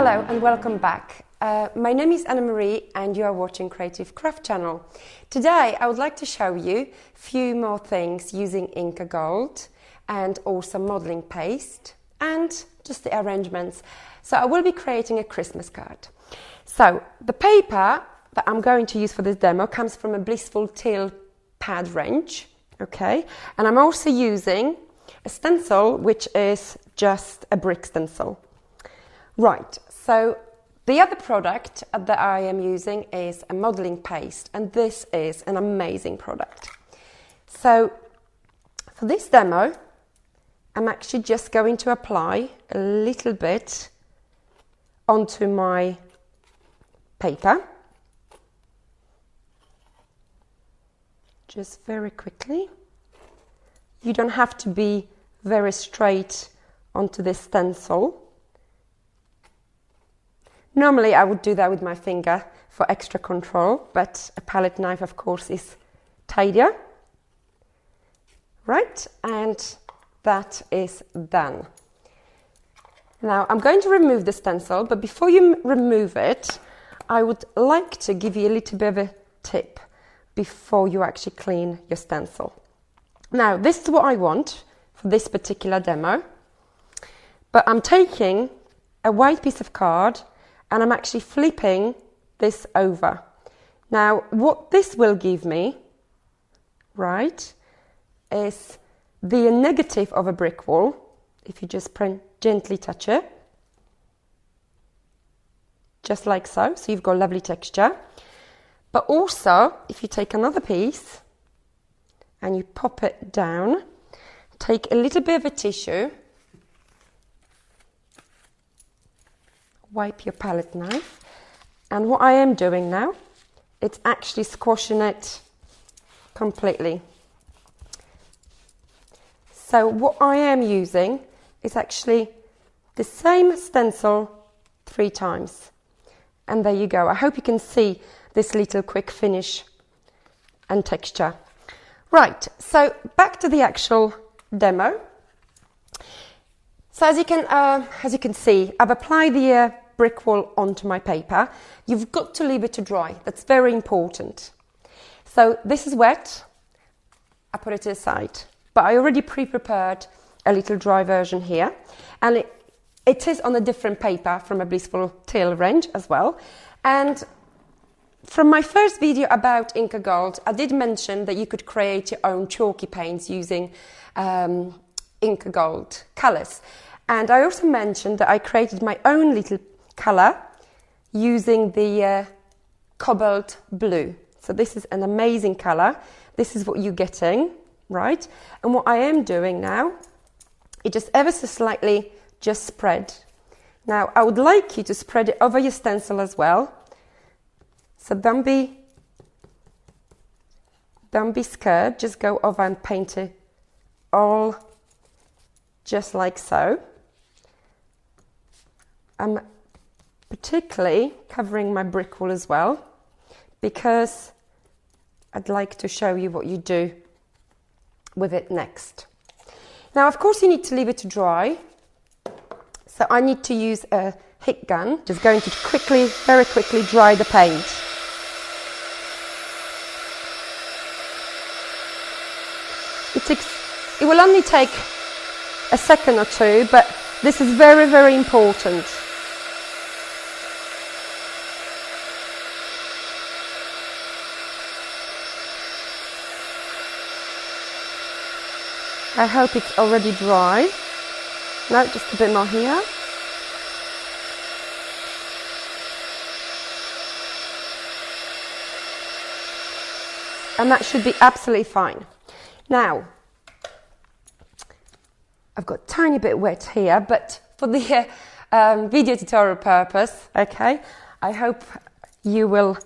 Hello and welcome back. My name is Anna-Marie and you are watching Creative Craft Channel. Today I would like to show you a few more things using Inka Gold and also modelling paste and just the arrangements. So I will be creating a Christmas card. So the paper that I'm going to use for this demo comes from a Blissful Teal pad range, okay? And I'm also using a stencil which is just a brick stencil. Right, so the other product that I am using is a modelling paste, and this is an amazing product. So for this demo, I'm actually just going to apply a little bit onto my paper. Just very quickly. You don't have to be very straight onto this stencil. Normally I would do that with my finger for extra control, but a palette knife of course is tidier. Right, and that is done. Now I'm going to remove the stencil, but before you remove it, I would like to give you a little bit of a tip before you actually clean your stencil. Now this is what I want for this particular demo, but I'm taking a white piece of card and I'm actually flipping this over. Now, what this will give me, right, is the negative of a brick wall, if you just gently touch it, just like so, so you've got lovely texture. But also, if you take another piece and you pop it down, take a little bit of a tissue, wipe your palette knife, and what I am doing now, it's actually squashing it completely. So what I am using is actually the same stencil 3 times. And there you go. I hope you can see this little quick finish and texture. Right, so back to the actual demo. So as you can see, I've applied the brick wall onto my paper. You've got to leave it to dry. That's very important. So this is wet. I put it aside. But I already pre-prepared a little dry version here. And it is on a different paper from a Blissful Teal range as well. And from my first video about Inka Gold, I did mention that you could create your own chalky paints using Inka Gold colours. And I also mentioned that I created my own little colour using the cobalt blue. So this is an amazing colour. This is what you're getting, right? And what I am doing now, it just ever so slightly just spread. Now I would like you to spread it over your stencil as well. So don't be scared, just go over and paint it all just like so. I'm particularly covering my brick wall as well because I'd like to show you what you do with it next. Now, of course, you need to leave it to dry. So I need to use a heat gun, just going to very quickly dry the paint. It will only take a second or two, but this is very, very important. I hope it's already dry. No, just a bit more here. And that should be absolutely fine. Now, I've got a tiny bit wet here, but for the video tutorial purpose, okay, I hope you will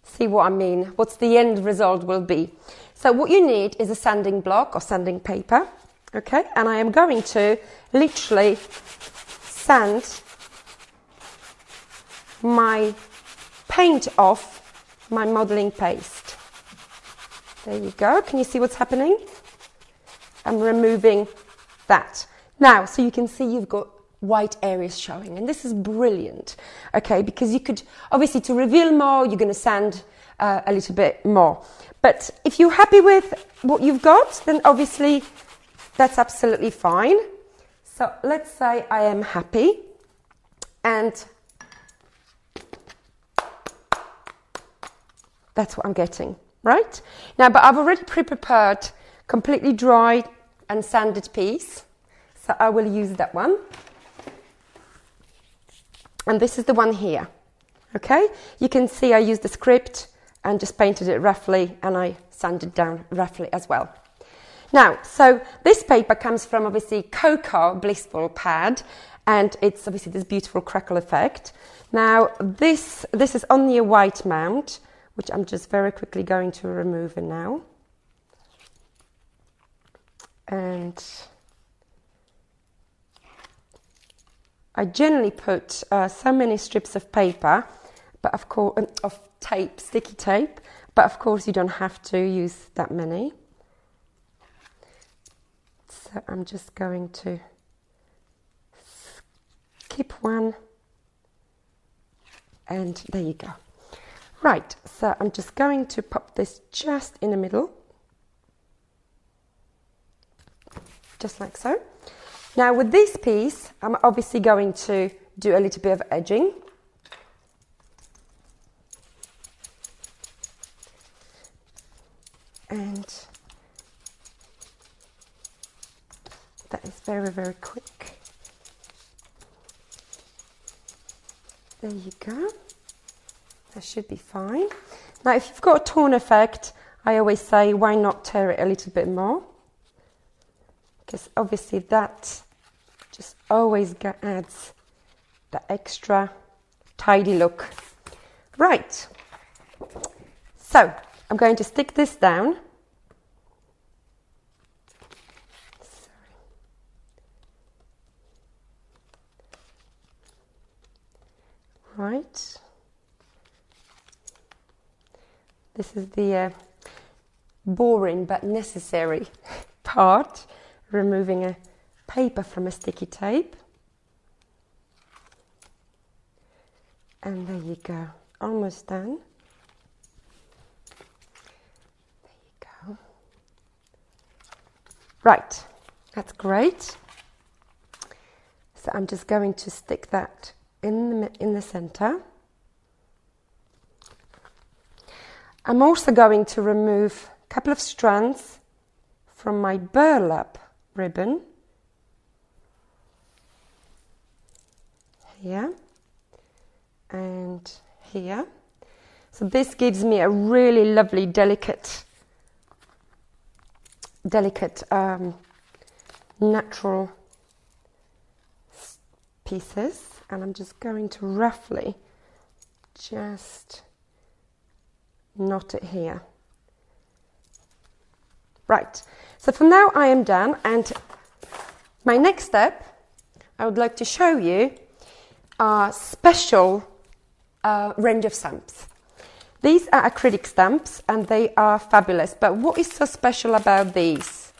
see what I mean, what the end result will be. So what you need is a sanding block or sanding paper, okay, and I am going to literally sand my paint off my modelling paste. There you go. Can you see what's happening? I'm removing that. Now, so you can see you've got white areas showing. And this is brilliant, okay, because you could, obviously to reveal more, you're going to sand a little bit more. But if you're happy with what you've got, then obviously that's absolutely fine. So let's say I am happy, and that's what I'm getting, right? Now, but I've already pre-prepared completely dry and sanded piece, so I will use that one. And this is the one here, okay? You can see I used the script and just painted it roughly, and I sanded down roughly as well. Now, so this paper comes from obviously Cocoa Blissful Pad, and it's obviously this beautiful crackle effect. Now, this is only a white mount, which I'm just very quickly going to remove it now. And I generally put so many strips of paper, but of course, of tape, sticky tape, but of course you don't have to use that many. So I'm just going to skip one, and there you go. Right, so I'm just going to pop this just in the middle, just like so. Now with this piece, I'm obviously going to do a little bit of edging. And that is very, very quick. There you go. That should be fine. Now, if you've got a torn effect, I always say, why not tear it a little bit more? Because obviously that just always adds the extra tidy look. Right. So, I'm going to stick this down. Right. This is the boring but necessary part, removing a paper from a sticky tape. And there you go, almost done. Right, that's great. So I'm just going to stick that in the center. I'm also going to remove a couple of strands from my burlap ribbon. Here and here. So this gives me a really lovely delicate natural pieces, and I'm just going to roughly just knot it here. Right, so for now I am done, and my next step I would like to show you a special range of stamps. These are acrylic stamps and they are fabulous, but what is so special about these?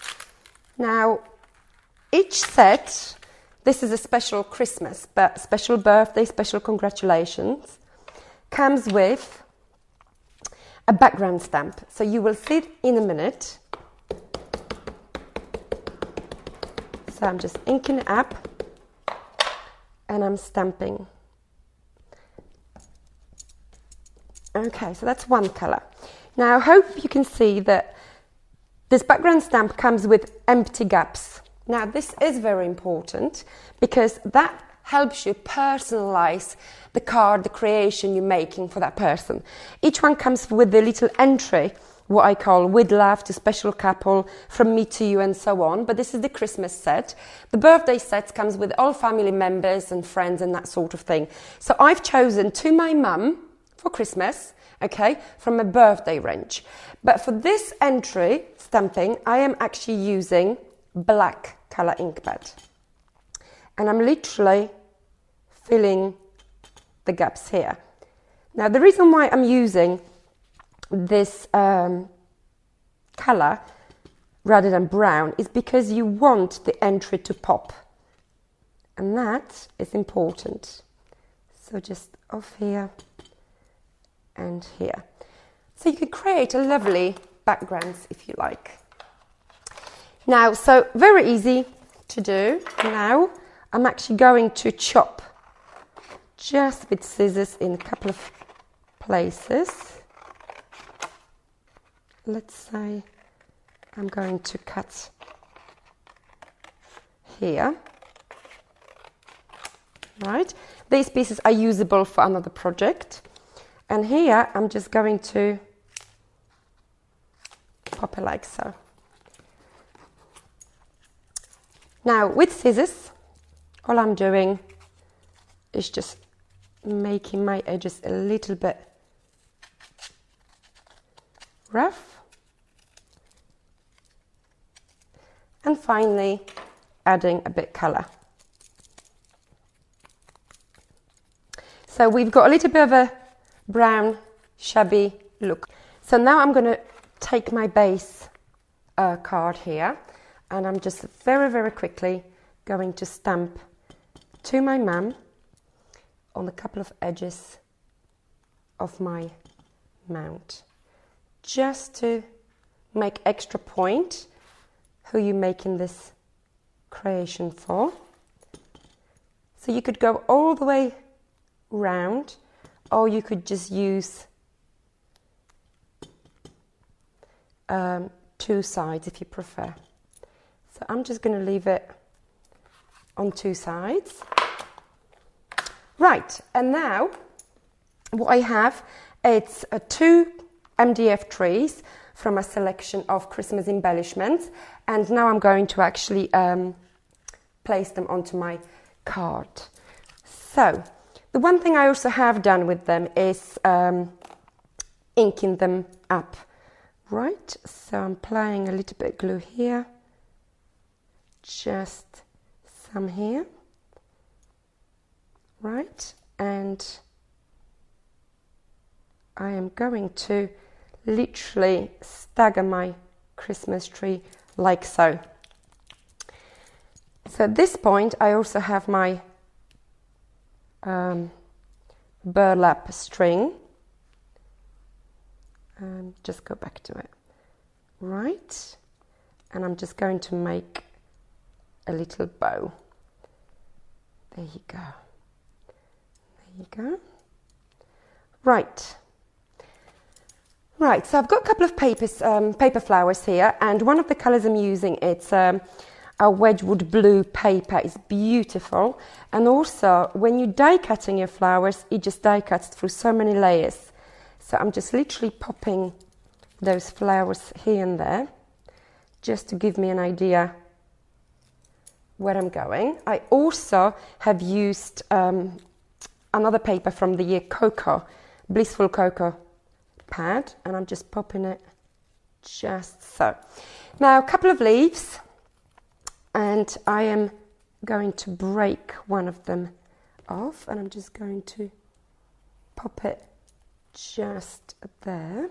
Now, each set, this is a special Christmas, but special birthday, special congratulations, comes with a background stamp. So you will see it in a minute. So I'm just inking it up and I'm stamping. Okay, so that's one colour. Now I hope you can see that this background stamp comes with empty gaps. Now this is very important because that helps you personalise the card, the creation you're making for that person. Each one comes with a little entry, what I call with love to special couple, from me to you, and so on. But this is the Christmas set. The birthday set comes with all family members and friends and that sort of thing. So I've chosen to my mum for Christmas, okay, from a birthday range. But for this entry stamping, I am actually using black colour ink pad. And I'm literally filling the gaps here. Now, the reason why I'm using this colour rather than brown is because you want the entry to pop. And that is important. So just off here and here. So you could create a lovely backgrounds if you like. Now, so very easy to do. Now I'm actually going to chop just with scissors in a couple of places. Let's say I'm going to cut here. Right, these pieces are usable for another project. And here I'm just going to pop it like so. Now with scissors, all I'm doing is just making my edges a little bit rough. And finally adding a bit colour. So we've got a little bit of a brown shabby look. So now I'm going to take my base card here, and I'm just very quickly going to stamp to my mum on a couple of edges of my mount, just to make extra point who you're making this creation for. So you could go all the way round, or you could just use two sides if you prefer. So I'm just going to leave it on two sides. Right, and now what I have, it's two MDF trees from a selection of Christmas embellishments, and now I'm going to actually place them onto my card. So the one thing I also have done with them is inking them up. Right, so I'm applying a little bit of glue here, just some here, right, and I am going to literally stagger my Christmas tree like so. So at this point I also have my burlap string. Just go back to it, right, and I'm just going to make a little bow. There you go, there you go. Right, so I've got a couple of paper flowers here, and one of the colours I'm using, it's a Wedgwood blue paper. It's beautiful, and also when you die cutting your flowers, it just die cuts through so many layers. So I'm just literally popping those flowers here and there, just to give me an idea where I'm going. I also have used another paper from the year Cocoa, Blissful Cocoa pad, and I'm just popping it just so. Now a couple of leaves, and I am going to break one of them off, and I'm just going to pop it just there.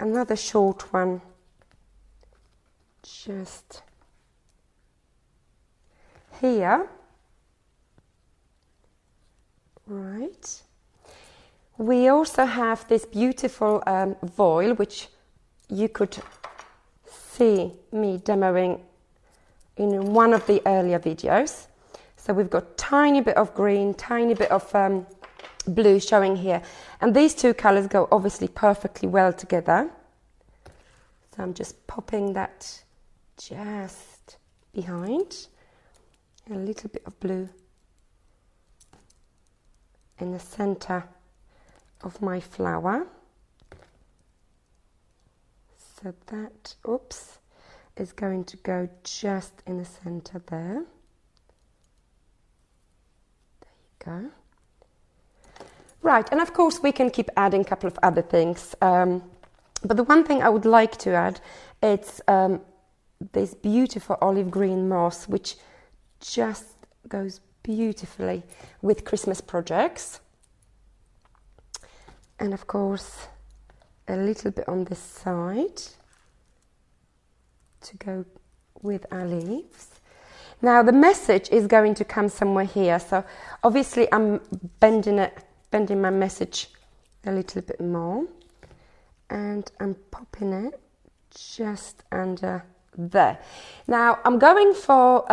Another short one just here. Right. We also have this beautiful voile, which you could see me demoing in one of the earlier videos. So we've got tiny bit of green, tiny bit of blue showing here, and these two colors go obviously perfectly well together. So I'm just popping that just behind, a little bit of blue in the center of my flower, so that is going to go just in the center there. There you go. Right, and of course we can keep adding a couple of other things, but the one thing I would like to add, it's this beautiful olive green moss, which just goes beautifully with Christmas projects. And of course a little bit on this side to go with our leaves. Now the message is going to come somewhere here, so obviously I'm bending my message a little bit more, and I'm popping it just under there. Now I'm going for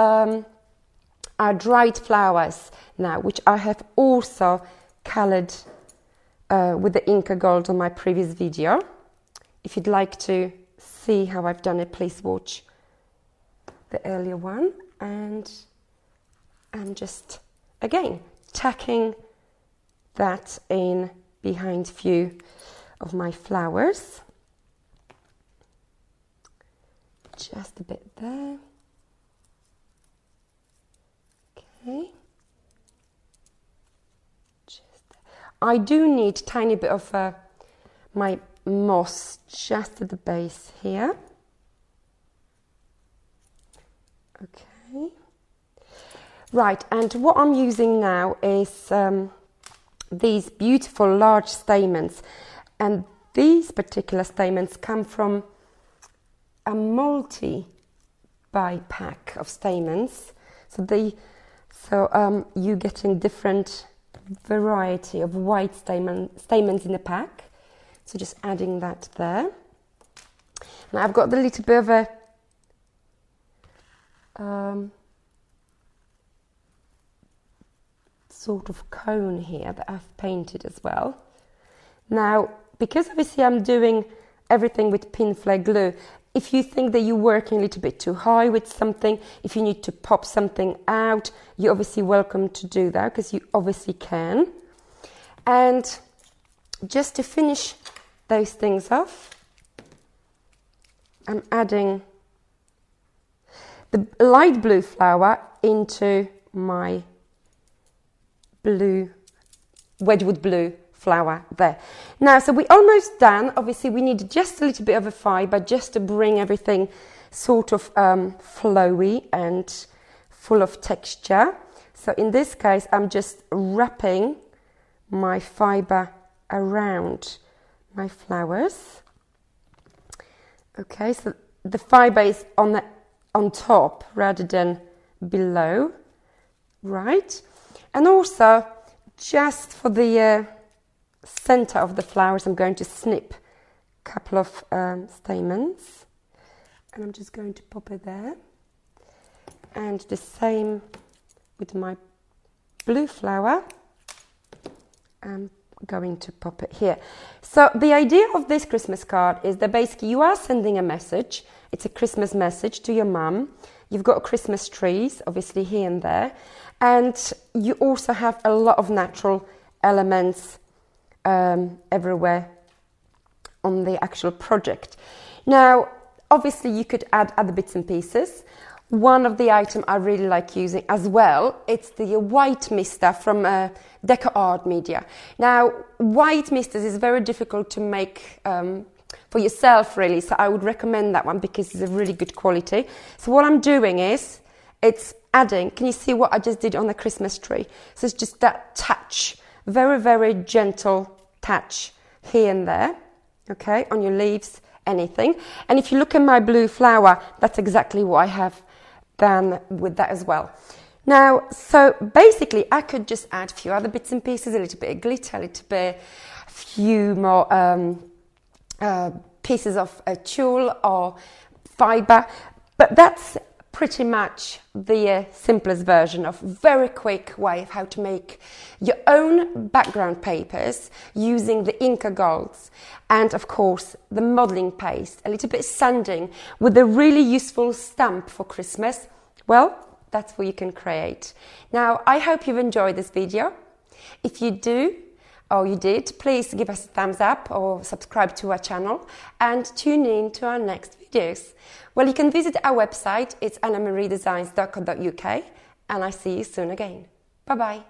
our dried flowers now, which I have also coloured with the Inka Gold on my previous video. If you'd like to see how I've done it, please watch the earlier one. And I'm just, again, tacking that in behind few of my flowers. Just a bit there. Okay. I do need a tiny bit of my moss just at the base here. Okay. Right, and what I'm using now is these beautiful large stamens, and these particular stamens come from a multi-buy pack of stamens. So you're getting different variety of white stamens in a pack. So just adding that there. Now I've got a little bit of a sort of cone here that I've painted as well. Now, because obviously I'm doing everything with pin flake glue, if you think that you're working a little bit too high with something, if you need to pop something out, you're obviously welcome to do that, because you obviously can. And just to finish those things off, I'm adding the light blue flower into my blue, Wedgwood blue flower there. Now, so we're almost done. Obviously, we need just a little bit of a fibre just to bring everything sort of flowy and full of texture. So in this case, I'm just wrapping my fibre around my flowers. Okay, so the fibre is on top rather than below, right? And also, just for the center of the flowers, I'm going to snip a couple of stamens, and I'm just going to pop it there. And the same with my blue flower, I'm going to pop it here. So the idea of this Christmas card is that basically you are sending a message. It's a Christmas message to your mum. You've got Christmas trees, obviously, here and there. And you also have a lot of natural elements everywhere on the actual project. Now, obviously, you could add other bits and pieces. One of the items I really like using as well, it's the white mister from Deco Art Media. Now, white misters is very difficult to make for yourself, really, so I would recommend that one because it's a really good quality. So what I'm doing is, it's adding, can you see what I just did on the Christmas tree? So it's just that touch, very, very gentle touch here and there, okay, on your leaves, anything. And if you look at my blue flower, that's exactly what I have done with that as well. Now, so basically I could just add a few other bits and pieces, a little bit of glitter, a little bit, a few more pieces of tulle or fibre, but that's pretty much the simplest version of very quick way of how to make your own background papers using the Inka Golds and of course the modelling paste, a little bit sanding with a really useful stamp for Christmas. Well, that's what you can create. Now, I hope you've enjoyed this video. If you do, or you did, please give us a thumbs up or subscribe to our channel and tune in to our next videos. Well, you can visit our website, it's annamariedesigns.co.uk, and I see you soon again. Bye-bye.